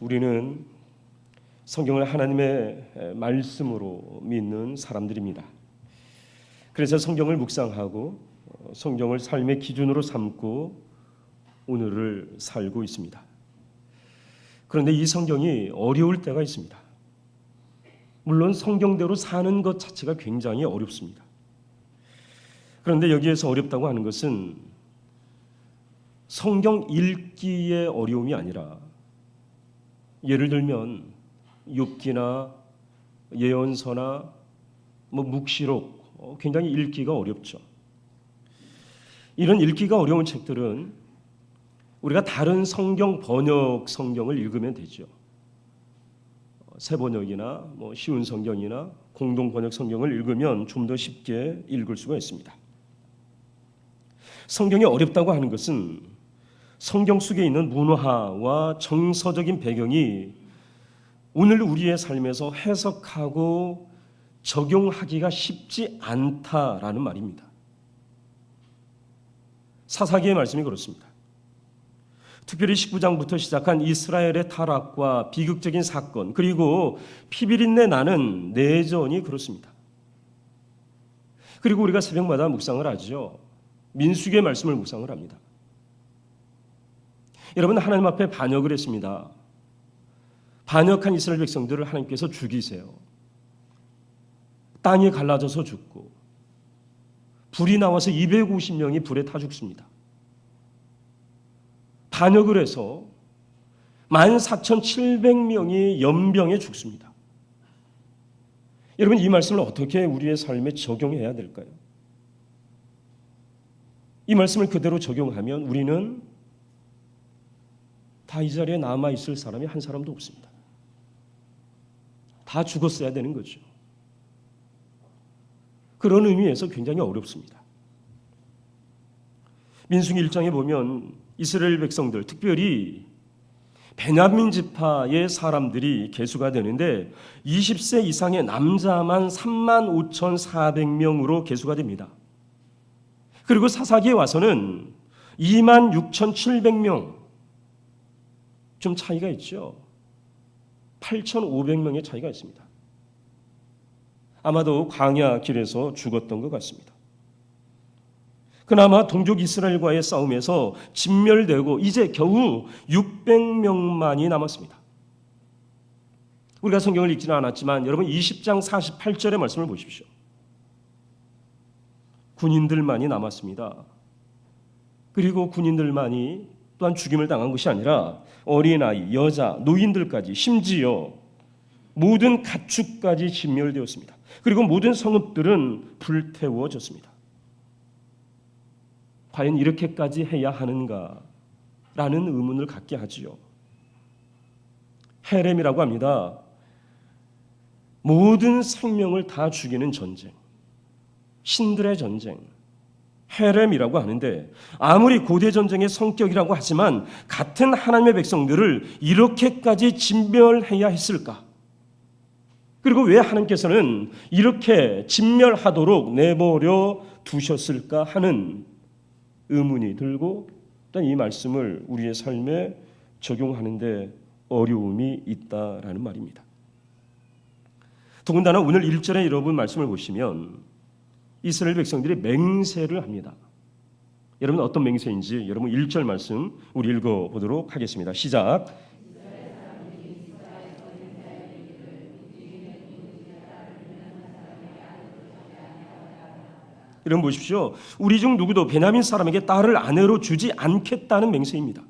우리는 성경을 하나님의 말씀으로 믿는 사람들입니다. 그래서 성경을 묵상하고 성경을 삶의 기준으로 삼고 오늘을 살고 있습니다. 그런데 이 성경이 어려울 때가 있습니다. 물론 성경대로 사는 것 자체가 굉장히 어렵습니다. 그런데 여기에서 어렵다고 하는 것은 성경 읽기의 어려움이 아니라, 예를 들면 욥기나 예언서나 묵시록, 굉장히 읽기가 어렵죠. 이런 읽기가 어려운 책들은 우리가 다른 성경 번역 성경을 읽으면 되죠. 새 번역이나 쉬운 성경이나 공동 번역 성경을 읽으면 좀 더 쉽게 읽을 수가 있습니다. 성경이 어렵다고 하는 것은 성경 속에 있는 문화와 정서적인 배경이 오늘 우리의 삶에서 해석하고 적용하기가 쉽지 않다라는 말입니다. 사사기의 말씀이 그렇습니다. 특별히 19장부터 시작한 이스라엘의 타락과 비극적인 사건, 그리고 피비린내 나는 내전이 그렇습니다. 그리고 우리가 새벽마다 묵상을 하죠. 민수기의 말씀을 묵상을 합니다. 여러분, 하나님 앞에 반역을 했습니다. 반역한 이스라엘 백성들을 하나님께서 죽이세요. 땅이 갈라져서 죽고 불이 나와서 250명이 불에 타 죽습니다. 반역을 해서 14,700명이 연병에 죽습니다. 여러분, 이 말씀을 어떻게 우리의 삶에 적용해야 될까요? 이 말씀을 그대로 적용하면 우리는 다 이 자리에 남아있을 사람이 한 사람도 없습니다. 다 죽었어야 되는 거죠. 그런 의미에서 굉장히 어렵습니다. 민수기 1장에 보면 이스라엘 백성들, 특별히 베냐민 지파의 사람들이 계수가 되는데 20세 이상의 남자만 35,400명으로 계수가 됩니다. 그리고 사사기에 와서는 26,700명, 좀 차이가 있죠. 8,500명의 차이가 있습니다. 아마도 광야 길에서 죽었던 것 같습니다. 그나마 동족 이스라엘과의 싸움에서 진멸되고 이제 겨우 600명만이 남았습니다. 우리가 성경을 읽지는 않았지만 여러분 20장 48절의 말씀을 보십시오. 군인들만이 남았습니다. 그리고 군인들만이 또한 죽임을 당한 것이 아니라 어린아이, 여자, 노인들까지, 심지어 모든 가축까지 진멸되었습니다. 그리고 모든 성읍들은 불태워졌습니다. 과연 이렇게까지 해야 하는가라는 의문을 갖게 하지요. 헤렘이라고 합니다. 모든 생명을 다 죽이는 전쟁, 신들의 전쟁, 헤렘이라고 하는데, 아무리 고대 전쟁의 성격이라고 하지만 같은 하나님의 백성들을 이렇게까지 진멸해야 했을까? 그리고 왜 하나님께서는 이렇게 진멸하도록 내버려 두셨을까 하는 의문이 들고, 일단 이 말씀을 우리의 삶에 적용하는데 어려움이 있다라는 말입니다. 더군다나 오늘 1절에 여러분 말씀을 보시면 이스라엘 백성들이 맹세를 합니다. 여러분 어떤 맹세인지 여러분 1절 말씀 우리 읽어보도록 하겠습니다. 시작. 여러분 보십시오. 우리 중 누구도 베냐민 사람에게 딸을 아내로 주지 않겠다는 맹세입니다.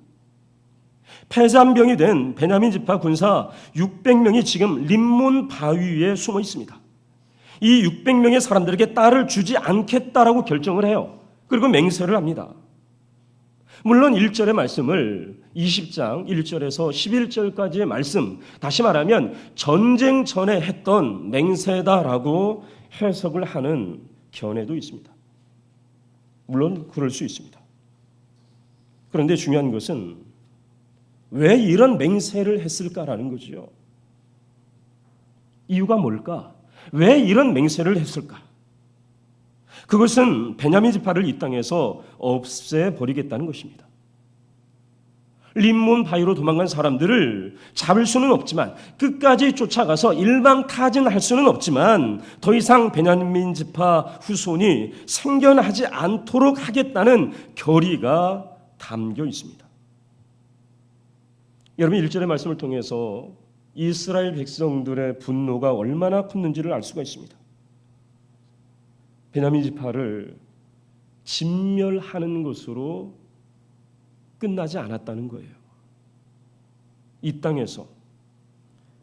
폐잔병이 된 베냐민 지파 군사 600명이 지금 림몬 바위 위에 숨어 있습니다. 이 600명의 사람들에게 딸을 주지 않겠다라고 결정을 해요. 그리고 맹세를 합니다. 물론 1절의 말씀을 20장 1절에서 11절까지의 말씀, 다시 말하면 전쟁 전에 했던 맹세다라고 해석을 하는 견해도 있습니다. 물론 그럴 수 있습니다. 그런데 중요한 것은 왜 이런 맹세를 했을까라는 거죠. 이유가 뭘까? 왜 이런 맹세를 했을까? 그것은 베냐민 지파를 이 땅에서 없애버리겠다는 것입니다. 림몬 바위로 도망간 사람들을 잡을 수는 없지만, 끝까지 쫓아가서 일망타진할 수는 없지만, 더 이상 베냐민 지파 후손이 생겨나지 않도록 하겠다는 결의가 담겨 있습니다. 여러분, 1절의 말씀을 통해서 이스라엘 백성들의 분노가 얼마나 컸는지를 알 수가 있습니다. 베냐민 지파를 진멸하는 것으로 끝나지 않았다는 거예요. 이 땅에서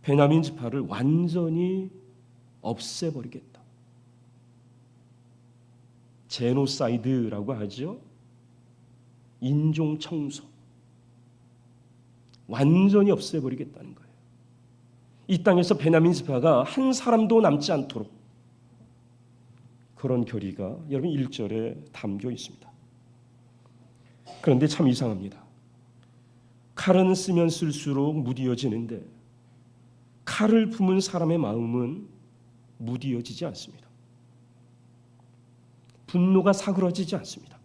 베냐민 지파를 완전히 없애버리겠다. 제노사이드라고 하죠. 인종 청소. 완전히 없애버리겠다는 거예요. 이 땅에서 베냐민 지파가 한 사람도 남지 않도록, 그런 결의가 여러분 1절에 담겨 있습니다. 그런데 참 이상합니다. 칼은 쓰면 쓸수록 무디어지는데 칼을 품은 사람의 마음은 무디어지지 않습니다. 분노가 사그러지지 않습니다.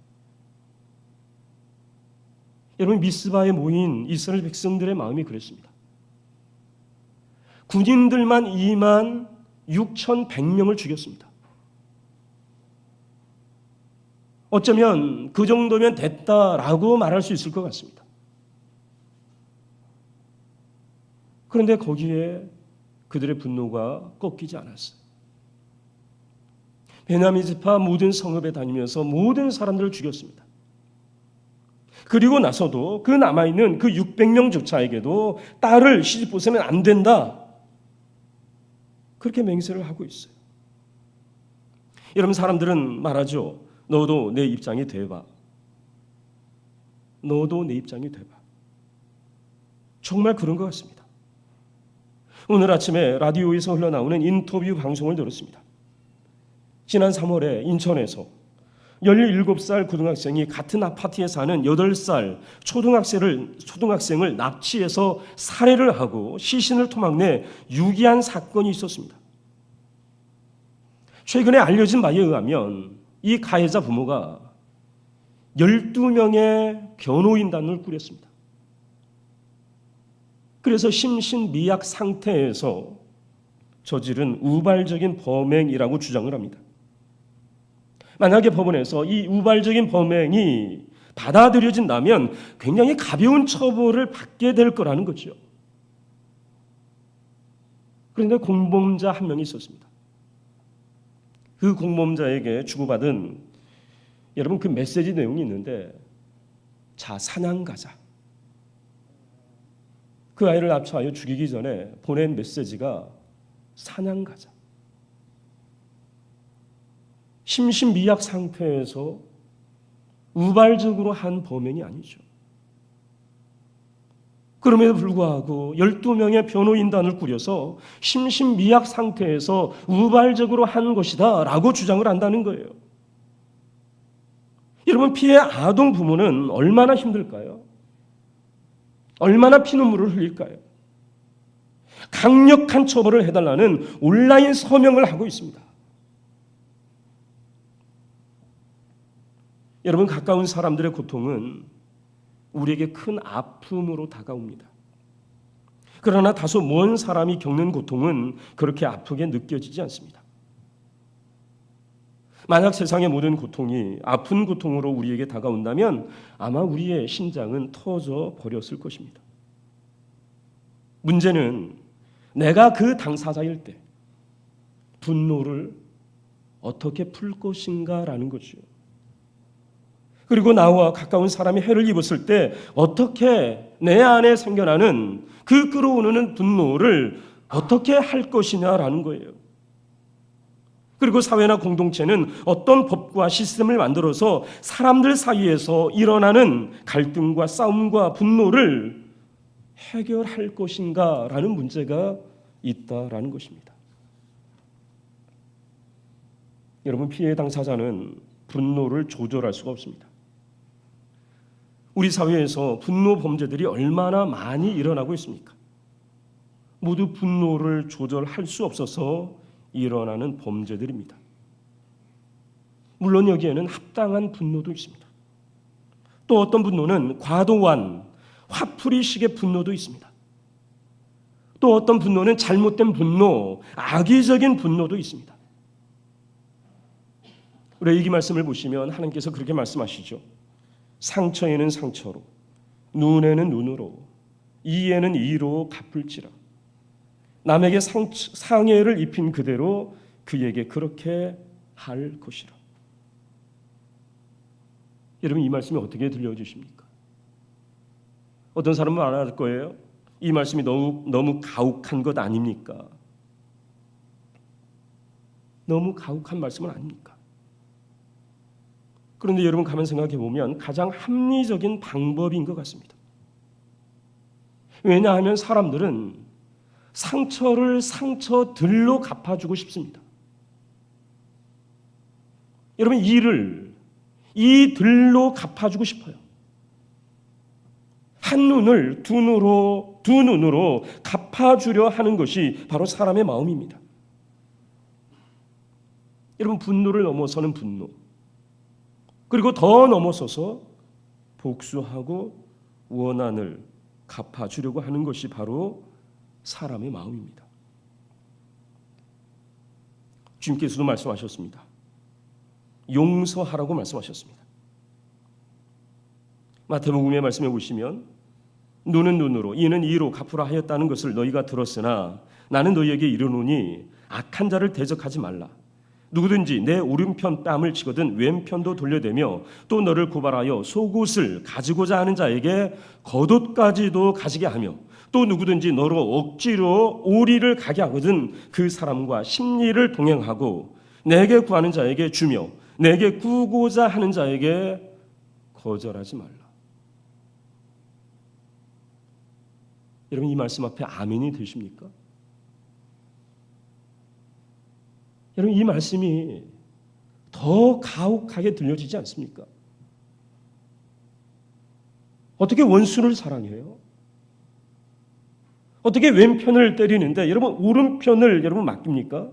여러분, 미스바에 모인 이스라엘 백성들의 마음이 그랬습니다. 군인들만 26,100명을 죽였습니다. 어쩌면 그 정도면 됐다라고 말할 수 있을 것 같습니다. 그런데 거기에 그들의 분노가 꺾이지 않았어요. 베냐민 지파 모든 성읍에 다니면서 모든 사람들을 죽였습니다. 그리고 나서도 그 남아있는 그 600명조차에게도 딸을 시집보내면 안 된다, 그렇게 맹세를 하고 있어요. 여러분, 사람들은 말하죠. 너도 내 입장이 돼봐. 너도 내 입장이 돼봐. 정말 그런 것 같습니다. 오늘 아침에 라디오에서 흘러나오는 인터뷰 방송을 들었습니다. 지난 3월에 인천에서 17살 고등학생이 같은 아파트에 사는 8살 초등학생을 납치해서 살해를 하고 시신을 토막내 유기한 사건이 있었습니다. 최근에 알려진 바에 의하면 이 가해자 부모가 12명의 변호인단을 꾸렸습니다. 그래서 심신미약 상태에서 저지른 우발적인 범행이라고 주장을 합니다. 만약에 법원에서 이 우발적인 범행이 받아들여진다면 굉장히 가벼운 처벌을 받게 될 거라는 거죠. 그런데 공범자 한 명이 있었습니다. 그 공범자에게 주고받은, 여러분, 그 메시지 내용이 있는데, 자, 사냥 가자. 그 아이를 납치하여 죽이기 전에 보낸 메시지가 사냥 가자. 심신미약 상태에서 우발적으로 한 범행이 아니죠. 그럼에도 불구하고 12명의 변호인단을 꾸려서 심신미약 상태에서 우발적으로 한 것이다 라고 주장을 한다는 거예요. 여러분, 피해 아동 부모는 얼마나 힘들까요? 얼마나 피눈물을 흘릴까요? 강력한 처벌을 해달라는 온라인 서명을 하고 있습니다. 여러분, 가까운 사람들의 고통은 우리에게 큰 아픔으로 다가옵니다. 그러나 다소 먼 사람이 겪는 고통은 그렇게 아프게 느껴지지 않습니다. 만약 세상의 모든 고통이 아픈 고통으로 우리에게 다가온다면 아마 우리의 심장은 터져 버렸을 것입니다. 문제는 내가 그 당사자일 때 분노를 어떻게 풀 것인가라는 거죠. 그리고 나와 가까운 사람이 해를 입었을 때 어떻게 내 안에 생겨나는 그 끌어오르는 분노를 어떻게 할 것이냐라는 거예요. 그리고 사회나 공동체는 어떤 법과 시스템을 만들어서 사람들 사이에서 일어나는 갈등과 싸움과 분노를 해결할 것인가라는 문제가 있다라는 것입니다. 여러분, 피해 당사자는 분노를 조절할 수가 없습니다. 우리 사회에서 분노 범죄들이 얼마나 많이 일어나고 있습니까? 모두 분노를 조절할 수 없어서 일어나는 범죄들입니다. 물론 여기에는 합당한 분노도 있습니다. 또 어떤 분노는 과도한 화풀이식의 분노도 있습니다. 또 어떤 분노는 잘못된 분노, 악의적인 분노도 있습니다. 우리 이 말씀을 보시면 하나님께서 그렇게 말씀하시죠. 상처에는 상처로, 눈에는 눈으로, 이에는 이로 갚을지라. 남에게 상해를 입힌 그대로 그에게 그렇게 할 것이라. 여러분, 이 말씀이 어떻게 들려주십니까? 어떤 사람은 말할 거예요. 이 말씀이 너무 가혹한 것 아닙니까? 너무 가혹한 말씀은 아닙니까? 그런데 여러분 가만 생각해 보면 가장 합리적인 방법인 것 같습니다. 왜냐하면 사람들은 상처를 상처들로 갚아주고 싶습니다. 여러분, 이 들로 갚아주고 싶어요. 한 눈을 두 눈으로 갚아주려 하는 것이 바로 사람의 마음입니다. 여러분, 분노를 넘어서는 분노, 그리고 더 넘어서서 복수하고 원한을 갚아주려고 하는 것이 바로 사람의 마음입니다. 주님께서도 말씀하셨습니다. 용서하라고 말씀하셨습니다. 마태복음의 말씀에 보시면 눈은 눈으로 이는 이로 갚으라 하였다는 것을 너희가 들었으나 나는 너희에게 이르노니 악한 자를 대적하지 말라. 누구든지 내 오른편 뺨을 치거든 왼편도 돌려대며 또 너를 고발하여 속옷을 가지고자 하는 자에게 겉옷까지도 가지게 하며 또 누구든지 너로 억지로 오리를 가게 하거든 그 사람과 십리를 동행하고 내게 구하는 자에게 주며 내게 구고자 하는 자에게 거절하지 말라. 여러분, 이 말씀 앞에 아멘이 되십니까? 여러분, 이 말씀이 더 가혹하게 들려지지 않습니까? 어떻게 원수를 사랑해요? 어떻게 왼편을 때리는데 여러분 오른편을 여러분 맡깁니까?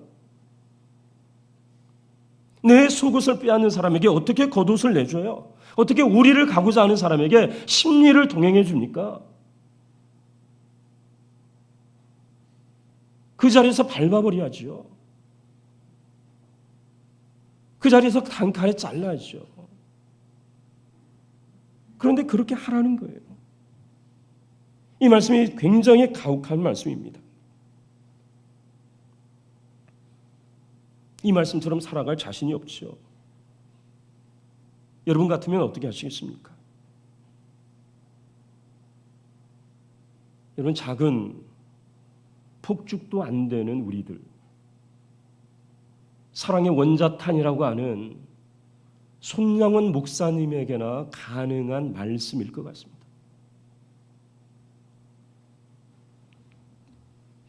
내 속옷을 빼앗는 사람에게 어떻게 겉옷을 내줘요? 어떻게 우리를 가고자 하는 사람에게 십리를 동행해 줍니까? 그 자리에서 밟아버려야죠. 그 자리에서 단칼에 잘라야죠. 그런데 그렇게 하라는 거예요. 이 말씀이 굉장히 가혹한 말씀입니다. 이 말씀처럼 살아갈 자신이 없죠. 여러분 같으면 어떻게 하시겠습니까? 여러분, 작은 폭죽도 안 되는 우리들, 사랑의 원자탄이라고 하는 손양원 목사님에게나 가능한 말씀일 것 같습니다.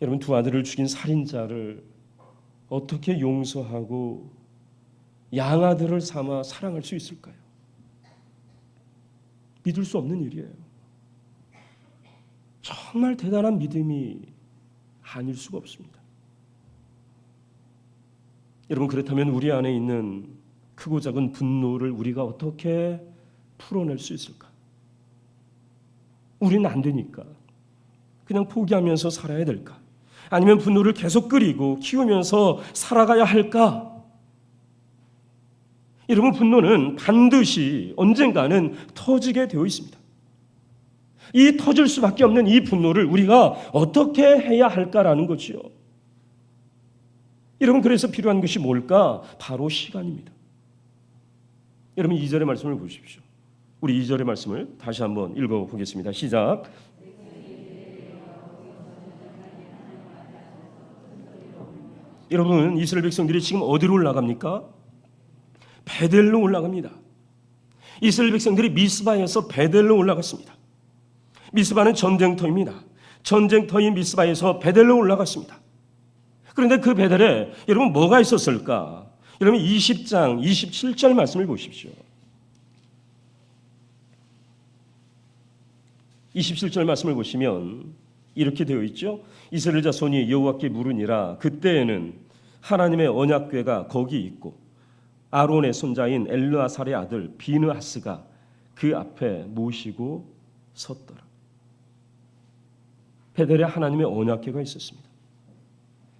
여러분, 두 아들을 죽인 살인자를 어떻게 용서하고 양아들을 삼아 사랑할 수 있을까요? 믿을 수 없는 일이에요. 정말 대단한 믿음이 아닐 수가 없습니다. 여러분, 그렇다면 우리 안에 있는 크고 작은 분노를 우리가 어떻게 풀어낼 수 있을까? 우리는 안 되니까 그냥 포기하면서 살아야 될까? 아니면 분노를 계속 끓이고 키우면서 살아가야 할까? 여러분, 분노는 반드시 언젠가는 터지게 되어 있습니다. 이 터질 수밖에 없는 이 분노를 우리가 어떻게 해야 할까라는 거지요. 여러분, 그래서 필요한 것이 뭘까? 바로 시간입니다. 여러분, 2절의 말씀을 보십시오. 우리 2절의 말씀을 다시 한번 읽어보겠습니다. 시작. 여러분, 이스라엘 백성들이 지금 어디로 올라갑니까? 베델로 올라갑니다. 이스라엘 백성들이 미스바에서 베델로 올라갔습니다. 미스바는 전쟁터입니다. 전쟁터인 미스바에서 베델로 올라갔습니다. 그런데 그 베델에 여러분 뭐가 있었을까? 여러분 20장 27절 말씀을 보십시오. 27절 말씀을 보시면 이렇게 되어 있죠. 이스라엘 자손이 여호와께 물으니라. 그때에는 하나님의 언약궤가 거기 있고 아론의 손자인 엘르아살의 아들 비느하스가 그 앞에 모시고 섰더라. 베델에 하나님의 언약궤가 있었습니다.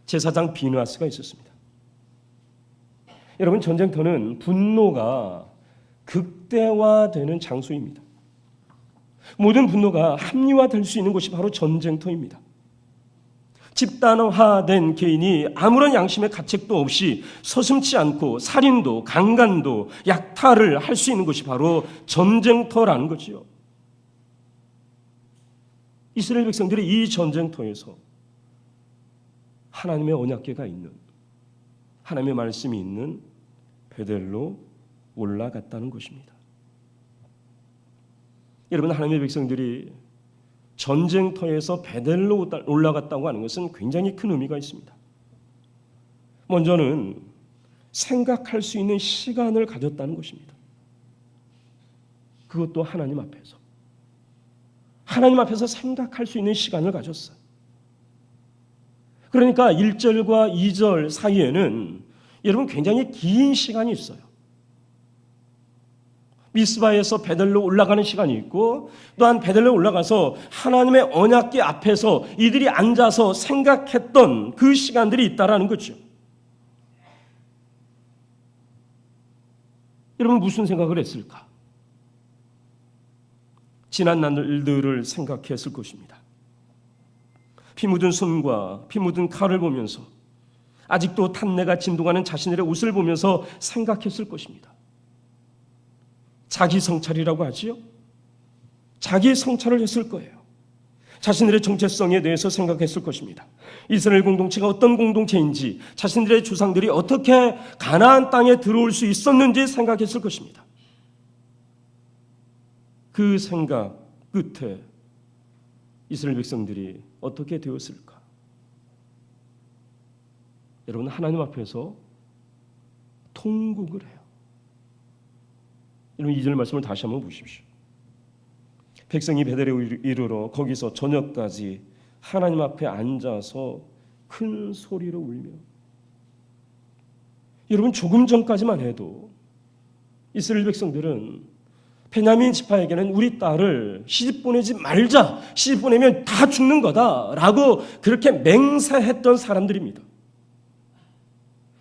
제사장 비누아스가 있었습니다. 여러분, 전쟁터는 분노가 극대화되는 장소입니다. 모든 분노가 합리화될 수 있는 곳이 바로 전쟁터입니다. 집단화된 개인이 아무런 양심의 가책도 없이 서슴지 않고 살인도 강간도 약탈을 할 수 있는 곳이 바로 전쟁터라는 거지요. 이스라엘 백성들이 이 전쟁터에서 하나님의 언약궤가 있는, 하나님의 말씀이 있는 베델로 올라갔다는 것입니다. 여러분, 하나님의 백성들이 전쟁터에서 베델로 올라갔다고 하는 것은 굉장히 큰 의미가 있습니다. 먼저는 생각할 수 있는 시간을 가졌다는 것입니다. 그것도 하나님 앞에서. 하나님 앞에서 생각할 수 있는 시간을 가졌어요. 그러니까 1절과 2절 사이에는 여러분 굉장히 긴 시간이 있어요. 미스바에서 베델로 올라가는 시간이 있고, 또한 베델로 올라가서 하나님의 언약궤 앞에서 이들이 앉아서 생각했던 그 시간들이 있다라는 거죠. 여러분, 무슨 생각을 했을까? 지난 날들을 생각했을 것입니다. 피 묻은 손과 피 묻은 칼을 보면서, 아직도 탄내가 진동하는 자신들의 옷을 보면서 생각했을 것입니다. 자기 성찰이라고 하지요. 자기 성찰을 했을 거예요. 자신들의 정체성에 대해서 생각했을 것입니다. 이스라엘 공동체가 어떤 공동체인지, 자신들의 조상들이 어떻게 가나안 땅에 들어올 수 있었는지 생각했을 것입니다. 그 생각 끝에 이스라엘 백성들이 어떻게 되었을까? 여러분, 하나님 앞에서 통곡을 해요. 여러분, 2절 말씀을 다시 한번 보십시오. 백성이 베델에 이르러 거기서 저녁까지 하나님 앞에 앉아서 큰 소리로 울며. 여러분, 조금 전까지만 해도 이스라엘 백성들은 베냐민 지파에게는 우리 딸을 시집 보내지 말자, 시집 보내면 다 죽는 거다라고 그렇게 맹세했던 사람들입니다.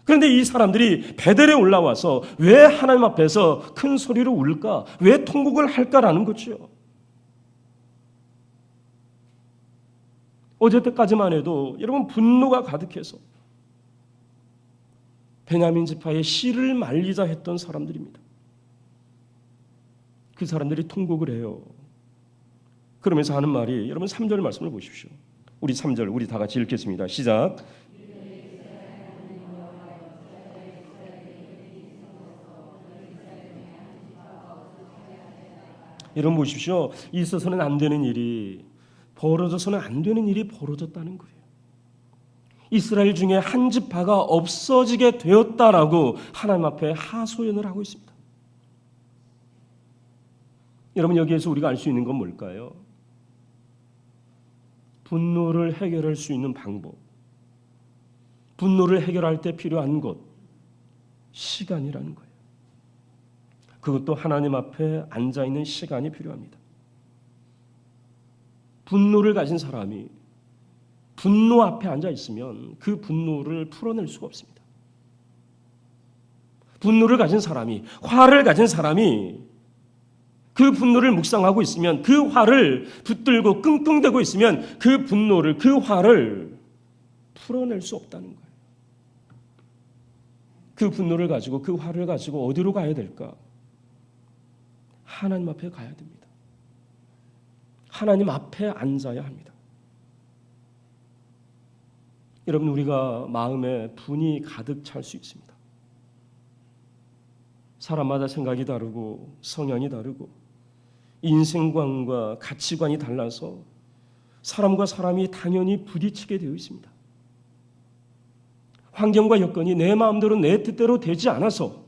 그런데 이 사람들이 베델에 올라와서 왜 하나님 앞에서 큰 소리로 울까? 왜 통곡을 할까라는 거죠. 어제 때까지만 해도 여러분 분노가 가득해서 베냐민 지파의 씨를 말리자 했던 사람들입니다. 그 사람들이 통곡을 해요. 그러면서 하는 말이, 여러분 3절 말씀을 보십시오. 우리 3절 우리 다 같이 읽겠습니다. 시작. 여러분 보십시오. 있어서는 안 되는 일이, 벌어져서는 안 되는 일이 벌어졌다는 거예요. 이스라엘 중에 한 지파가 없어지게 되었다라고 하나님 앞에 하소연을 하고 있습니다. 여러분, 여기에서 우리가 알 수 있는 건 뭘까요? 분노를 해결할 수 있는 방법, 분노를 해결할 때 필요한 것, 시간이라는 거예요. 그것도 하나님 앞에 앉아있는 시간이 필요합니다. 분노를 가진 사람이 분노 앞에 앉아있으면 그 분노를 풀어낼 수가 없습니다. 분노를 가진 사람이, 화를 가진 사람이 그 분노를 묵상하고 있으면, 그 화를 붙들고 끙끙대고 있으면 그 분노를, 그 화를 풀어낼 수 없다는 거예요. 그 분노를 가지고, 그 화를 가지고 어디로 가야 될까? 하나님 앞에 가야 됩니다. 하나님 앞에 앉아야 합니다. 여러분, 우리가 마음에 분이 가득 찰 수 있습니다. 사람마다 생각이 다르고 성향이 다르고 인생관과 가치관이 달라서 사람과 사람이 당연히 부딪히게 되어 있습니다. 환경과 여건이 내 마음대로 내 뜻대로 되지 않아서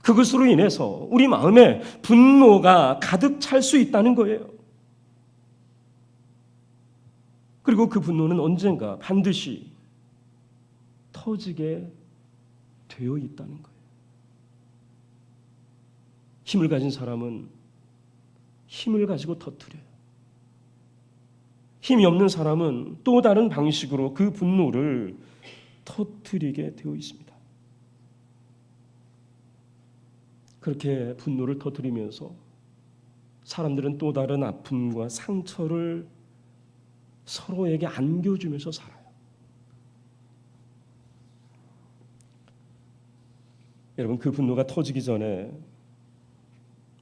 그것으로 인해서 우리 마음에 분노가 가득 찰 수 있다는 거예요. 그리고 그 분노는 언젠가 반드시 터지게 되어 있다는 거예요. 힘을 가진 사람은 힘을 가지고 터뜨려요. 힘이 없는 사람은 또 다른 방식으로 그 분노를 터뜨리게 되어 있습니다. 그렇게 분노를 터뜨리면서 사람들은 또 다른 아픔과 상처를 서로에게 안겨주면서 살아요. 여러분, 그 분노가 터지기 전에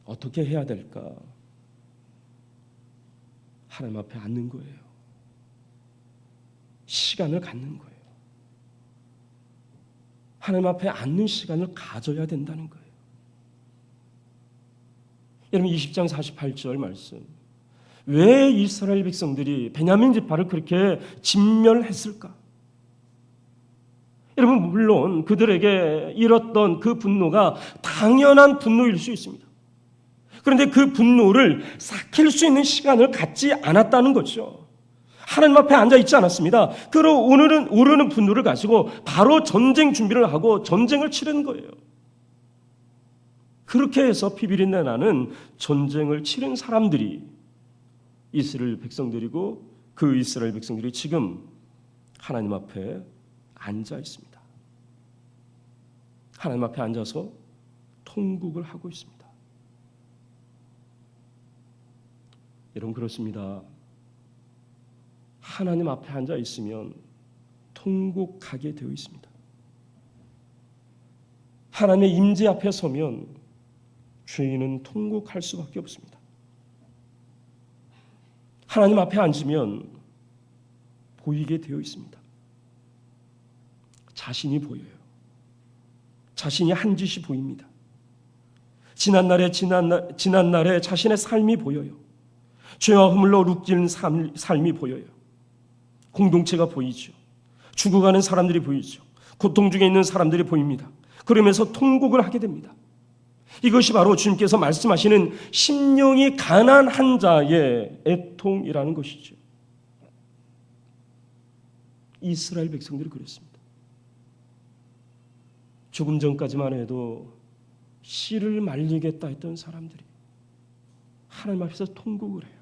어떻게 해야 될까? 하나님 앞에 앉는 거예요. 시간을 갖는 거예요. 하나님 앞에 앉는 시간을 가져야 된다는 거예요. 여러분, 20장 48절 말씀. 왜 이스라엘 백성들이 베냐민 지파를 그렇게 진멸했을까? 여러분, 물론 그들에게 일었던 그 분노가 당연한 분노일 수 있습니다. 그런데 그 분노를 삭힐 수 있는 시간을 갖지 않았다는 거죠. 하나님 앞에 앉아 있지 않았습니다. 그리고 오르는 분노를 가지고 바로 전쟁 준비를 하고 전쟁을 치른 거예요. 그렇게 해서 피비린내 나는 전쟁을 치른 사람들이 이스라엘 백성들이고, 그 이스라엘 백성들이 지금 하나님 앞에 앉아 있습니다. 하나님 앞에 앉아서 통곡을 하고 있습니다. 여러분, 그렇습니다. 하나님 앞에 앉아 있으면 통곡하게 되어 있습니다. 하나님의 임재 앞에 서면 죄인은 통곡할 수밖에 없습니다. 하나님 앞에 앉으면 보이게 되어 있습니다. 자신이 보여요. 자신이 한 짓이 보입니다. 지난날에 자신의 삶이 보여요. 죄와 허물로 룩진 삶이 보여요. 공동체가 보이죠. 죽어가는 사람들이 보이죠. 고통 중에 있는 사람들이 보입니다. 그러면서 통곡을 하게 됩니다. 이것이 바로 주님께서 말씀하시는 심령이 가난한 자의 애통이라는 것이죠. 이스라엘 백성들이 그랬습니다. 조금 전까지만 해도 씨를 말리겠다 했던 사람들이 하나님 앞에서 통곡을 해요.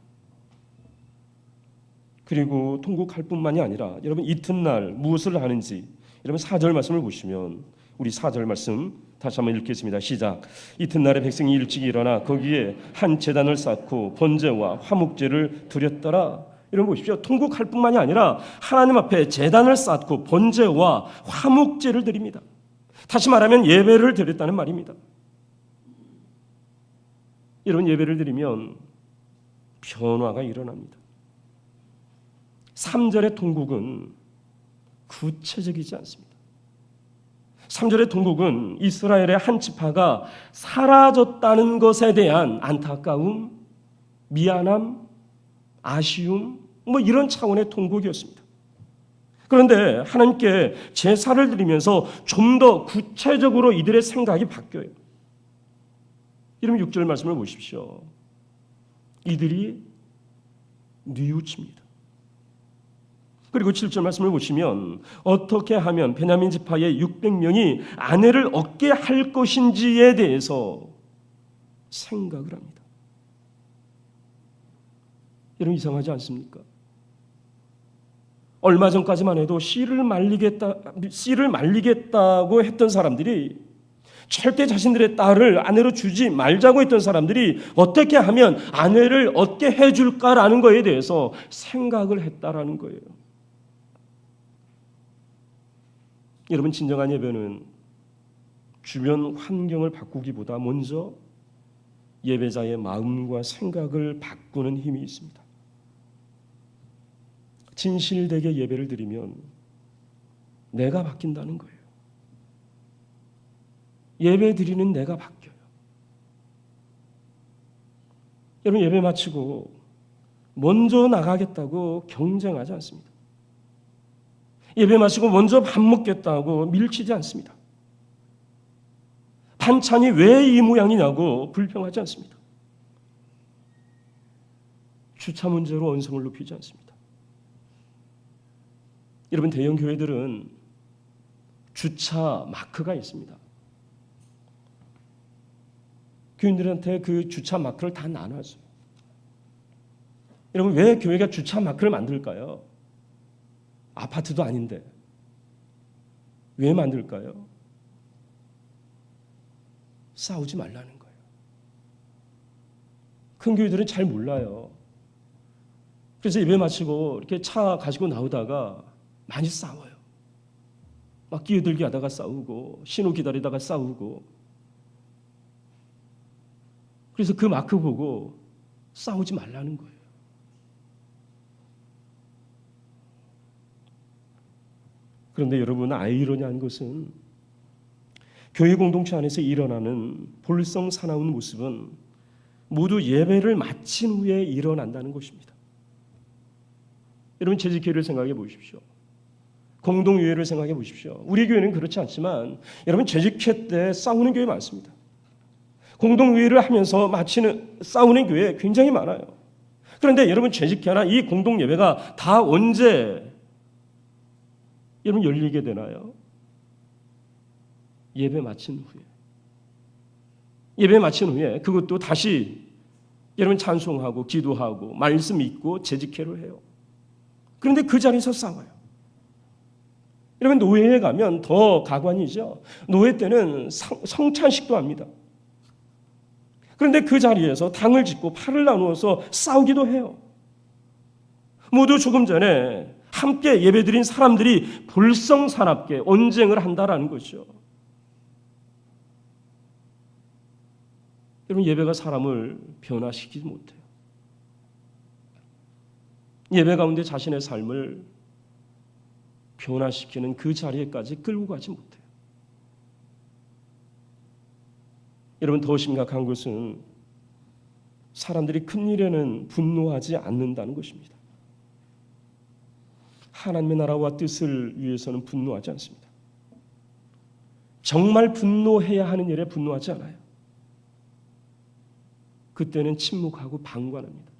그리고 통곡할 뿐만이 아니라, 여러분, 이튿날 무엇을 하는지, 여러분 4절 말씀을 보시면, 우리 4절 말씀 다시 한번 읽겠습니다. 시작. 이튿날에 백성이 일찍 일어나 거기에 한 제단을 쌓고 번제와 화목제를 드렸더라. 여러분 보십시오. 통곡할 뿐만이 아니라 하나님 앞에 제단을 쌓고 번제와 화목제를 드립니다. 다시 말하면 예배를 드렸다는 말입니다. 이런 예배를 드리면 변화가 일어납니다. 3절의 통곡은 구체적이지 않습니다. 3절의 통곡은 이스라엘의 한 지파가 사라졌다는 것에 대한 안타까움, 미안함, 아쉬움, 이런 차원의 통곡이었습니다. 그런데 하나님께 제사를 드리면서 좀 더 구체적으로 이들의 생각이 바뀌어요. 이러면 6절 말씀을 보십시오. 이들이 뉘우칩니다. 그리고 7절 말씀을 보시면 어떻게 하면 베냐민 지파의 600명이 아내를 얻게 할 것인지에 대해서 생각을 합니다. 여러분, 이상하지 않습니까? 얼마 전까지만 해도 씨를 말리겠다고 했던 사람들이, 절대 자신들의 딸을 아내로 주지 말자고 했던 사람들이 어떻게 하면 아내를 얻게 해줄까라는 것에 대해서 생각을 했다라는 거예요. 여러분, 진정한 예배는 주변 환경을 바꾸기보다 먼저 예배자의 마음과 생각을 바꾸는 힘이 있습니다. 진실되게 예배를 드리면 내가 바뀐다는 거예요. 예배 드리는 내가 바뀌어요. 여러분, 예배 마치고 먼저 나가겠다고 경쟁하지 않습니다. 예배 마치고 먼저 밥 먹겠다고 밀치지 않습니다. 반찬이 왜 이 모양이냐고 불평하지 않습니다. 주차 문제로 언성을 높이지 않습니다. 여러분, 대형 교회들은 주차 마크가 있습니다. 교인들한테 그 주차 마크를 다 나눠줘요. 여러분, 왜 교회가 주차 마크를 만들까요? 아파트도 아닌데 왜 만들까요? 싸우지 말라는 거예요. 큰 교회들은 잘 몰라요. 그래서 예배 마치고 이렇게 차 가지고 나오다가 많이 싸워요. 막 끼어들기 하다가 싸우고 신호 기다리다가 싸우고. 그래서 그 마크 보고 싸우지 말라는 거예요. 그런데 여러분, 아이러니한 것은 교회 공동체 안에서 일어나는 볼성 사나운 모습은 모두 예배를 마친 후에 일어난다는 것입니다. 여러분, 재직회를 생각해 보십시오. 공동유회를 생각해 보십시오. 우리 교회는 그렇지 않지만 여러분, 재직회 때 싸우는 교회 많습니다. 공동유회를 하면서 싸우는 교회 굉장히 많아요. 그런데 여러분, 재직회나 이 공동예배가 다 언제 여러분 열리게 되나요? 예배 마친 후에. 예배 마친 후에 그것도 다시 여러분 찬송하고 기도하고 말씀 읽고 재직회를 해요. 그런데 그 자리에서 싸워요. 여러분, 노예에 가면 더 가관이죠. 노예 때는 성찬식도 합니다. 그런데 그 자리에서 당을 짓고 팔을 나누어서 싸우기도 해요. 모두 조금 전에 함께 예배드린 사람들이 볼성사납게 언쟁을 한다라는 거죠. 여러분, 예배가 사람을 변화시키지 못해요. 예배 가운데 자신의 삶을 변화시키는 그 자리에까지 끌고 가지 못해요. 여러분, 더 심각한 것은 사람들이 큰 일에는 분노하지 않는다는 것입니다. 하나님의 나라와 뜻을 위해서는 분노하지 않습니다. 정말 분노해야 하는 일에 분노하지 않아요. 그때는 침묵하고 방관합니다.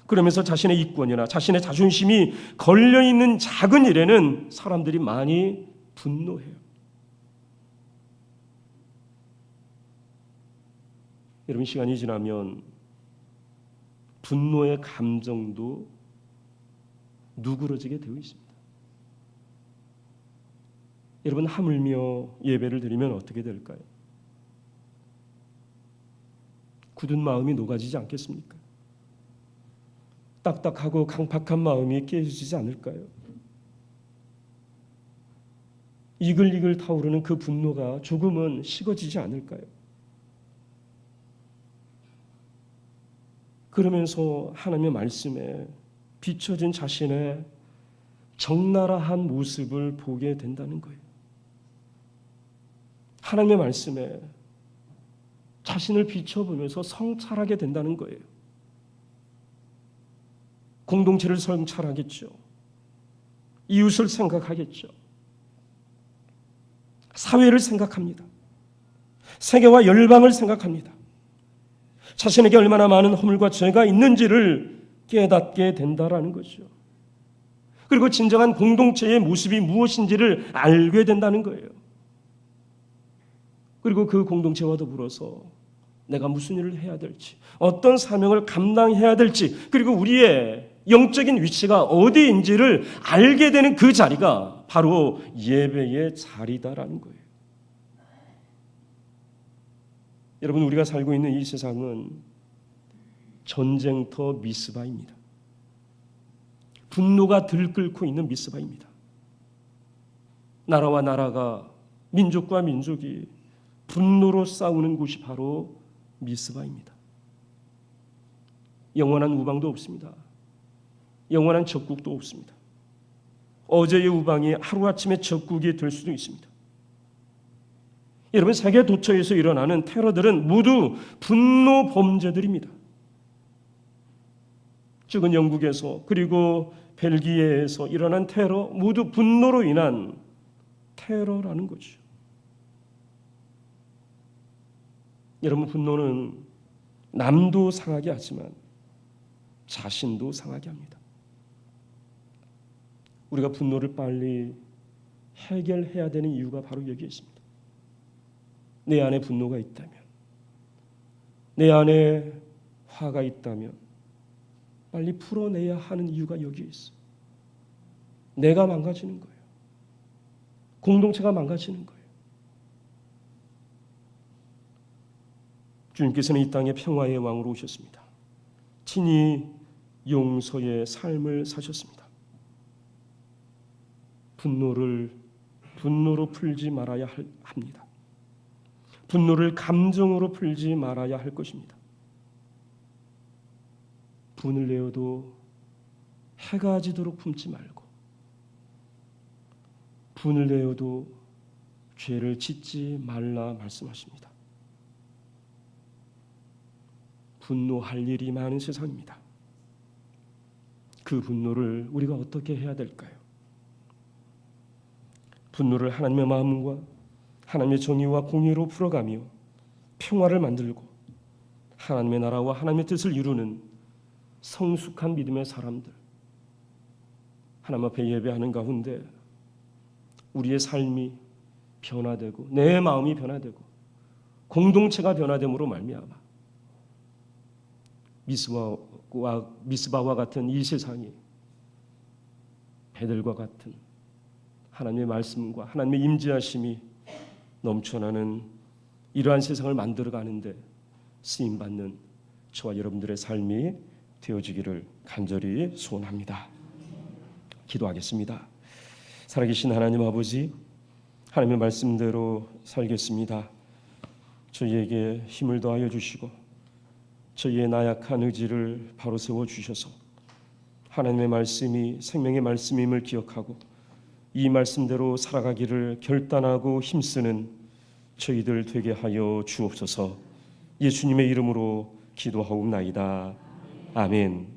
그러면서 자신의 이권이나 자신의 자존심이 걸려있는 작은 일에는 사람들이 많이 분노해요. 여러분, 시간이 지나면 분노의 감정도 누그러지게 되어 있습니다. 여러분, 하물며 예배를 드리면 어떻게 될까요? 굳은 마음이 녹아지지 않겠습니까? 딱딱하고 강팍한 마음이 깨지지 않을까요? 이글이글 타오르는 그 분노가 조금은 식어지지 않을까요? 그러면서 하나님의 말씀에 비춰진 자신의 적나라한 모습을 보게 된다는 거예요. 하나님의 말씀에 자신을 비춰보면서 성찰하게 된다는 거예요. 공동체를 성찰하겠죠. 이웃을 생각하겠죠. 사회를 생각합니다. 세계와 열방을 생각합니다. 자신에게 얼마나 많은 허물과 죄가 있는지를 깨닫게 된다라는 거죠. 그리고 진정한 공동체의 모습이 무엇인지를 알게 된다는 거예요. 그리고 그 공동체와 더불어서 내가 무슨 일을 해야 될지, 어떤 사명을 감당해야 될지, 그리고 우리의 영적인 위치가 어디인지를 알게 되는 그 자리가 바로 예배의 자리다라는 거예요. 여러분, 우리가 살고 있는 이 세상은 전쟁터 미스바입니다. 분노가 들끓고 있는 미스바입니다. 나라와 나라가, 민족과 민족이 분노로 싸우는 곳이 바로 미스바입니다. 영원한 우방도 없습니다. 영원한 적국도 없습니다. 어제의 우방이 하루아침에 적국이 될 수도 있습니다. 여러분, 세계 도처에서 일어나는 테러들은 모두 분노 범죄들입니다. 죽은 영국에서 그리고 벨기에에서 일어난 테러, 모두 분노로 인한 테러라는 거죠. 여러분, 분노는 남도 상하게 하지만 자신도 상하게 합니다. 우리가 분노를 빨리 해결해야 되는 이유가 바로 여기에 있습니다. 내 안에 분노가 있다면, 내 안에 화가 있다면 빨리 풀어내야 하는 이유가 여기에 있어. 내가 망가지는 거예요. 공동체가 망가지는 거예요. 주님께서는 이 땅에 평화의 왕으로 오셨습니다. 친히 용서의 삶을 사셨습니다. 분노로 풀지 말아야 합니다. 분노를 감정으로 풀지 말아야 할 것입니다. 분을 내어도 해가 지도록 품지 말고, 분을 내어도 죄를 짓지 말라 말씀하십니다. 분노할 일이 많은 세상입니다. 그 분노를 우리가 어떻게 해야 될까요? 분노를 하나님의 마음과 하나님의 정의와 공의로 풀어가며 평화를 만들고 하나님의 나라와 하나님의 뜻을 이루는 성숙한 믿음의 사람들, 하나님 앞에 예배하는 가운데 우리의 삶이 변화되고 내 마음이 변화되고 공동체가 변화됨으로 말미암아 미스바와 같은 이 세상이 베델과 같은 하나님의 말씀과 하나님의 임재하심이 넘쳐나는 이러한 세상을 만들어가는데 쓰임받는 저와 여러분들의 삶이 되어지기를 간절히 소원합니다. 기도하겠습니다. 살아계신 하나님 아버지, 하나님의 말씀대로 살겠습니다. 저희에게 힘을 더하여 주시고 저희의 나약한 의지를 바로 세워 주셔서 하나님의 말씀이 생명의 말씀임을 기억하고 이 말씀대로 살아가기를 결단하고 힘쓰는 저희들 되게 하여 주옵소서. 예수님의 이름으로 기도하옵나이다. 아멘.